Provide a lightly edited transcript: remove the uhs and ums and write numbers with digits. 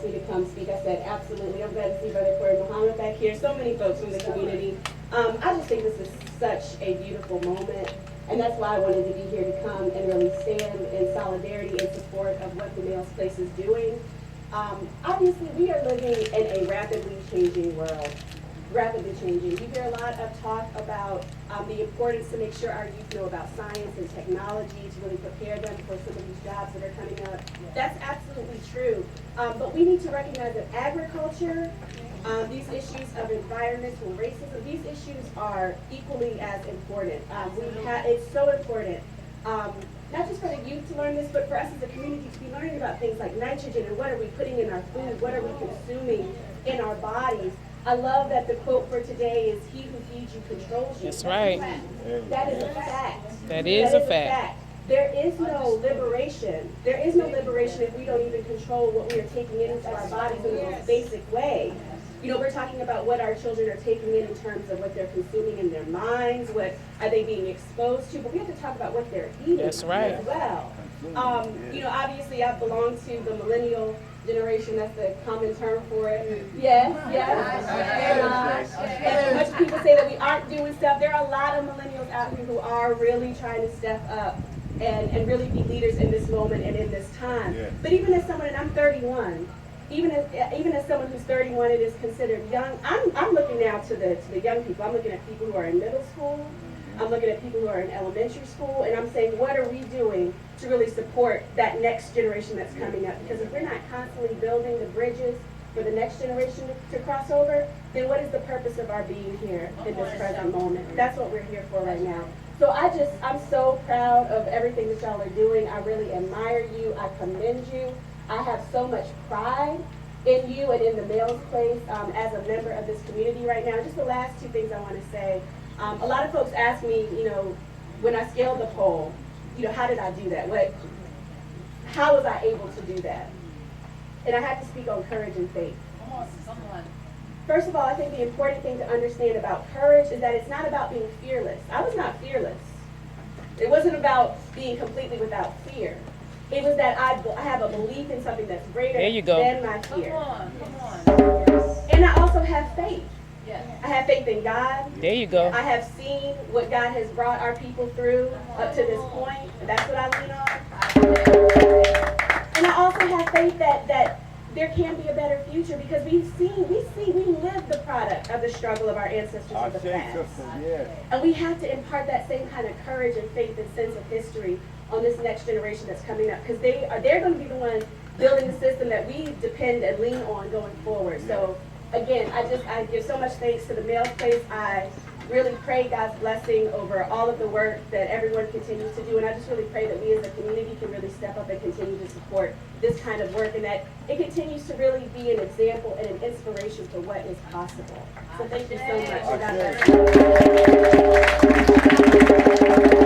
asked me to come speak, I said, absolutely. I'm glad to see Brother Corey Muhammad back here. So many folks from the community. I just think this is such a beautiful moment. And that's why I wanted to be here to come and really stand in solidarity and support of what the Males Place is doing. Obviously, we are living in a rapidly changing world. Rapidly changing. You hear a lot of talk about the importance to make sure our youth know about science and technology to really prepare them for some of these jobs that are coming up. That's absolutely true. But we need to recognize that agriculture, these issues of environmental racism, these issues are equally as important. It's so important. Not just for the youth to learn this, but for us as a community to be learning about things like nitrogen and what are we putting in our food, what are we consuming in our bodies. I love that the quote for today is, "He who feeds you controls you." That's right. That is a fact. That is a fact. There is no liberation. There is no liberation if we don't even control what we are taking into our bodies in the most basic way. You know, we're talking about what our children are taking in terms of what they're consuming in their minds, what are they being exposed to, but we have to talk about what they're eating That's right. as well. You know, obviously I belong to the millennial generation, that's the common term for it. Yes. And much people say that we aren't doing stuff. There are a lot of millennials out here who are really trying to step up and really be leaders in this moment and in this time. Yeah. But even as someone, and I'm 31, even as someone who's 31 and is considered young, I'm looking now to the young people. I'm looking at people who are in middle school. I'm looking at people who are in elementary school, and I'm saying, what are we doing to really support that next generation that's coming up? Because if we're not constantly building the bridges for the next generation to cross over, then what is the purpose of our being here in this present moment? That's what we're here for right now. So I'm so proud of everything that y'all are doing. I really admire you. I commend you. I have so much pride in you and in the Males Place as a member of this community right now. Just the last two things I want to say. A lot of folks ask me, you know, when I scaled the pole, you know, how did I do that? How was I able to do that? And I have to speak on courage and faith. First of all, I think the important thing to understand about courage is that it's not about being fearless. I was not fearless. It wasn't about being completely without fear. It was that I have a belief in something that's greater than my fear. Come on. And I also have faith. Yes. I have faith in God. There you go. I have seen what God has brought our people through up to this point. And that's what I lean on. And I also have faith that there can be a better future because we live the product of the struggle of our ancestors of the past. And we have to impart that same kind of courage and faith and sense of history on this next generation that's coming up, because they're going to be the ones building the system that we depend and lean on going forward. So again, I give so much thanks to the Males Place. I really pray God's blessing over all of the work that everyone continues to do, and I just really pray that we as a community can really step up and continue to support this kind of work, and that it continues to really be an example and an inspiration for what is possible. So thank you so much. God bless you.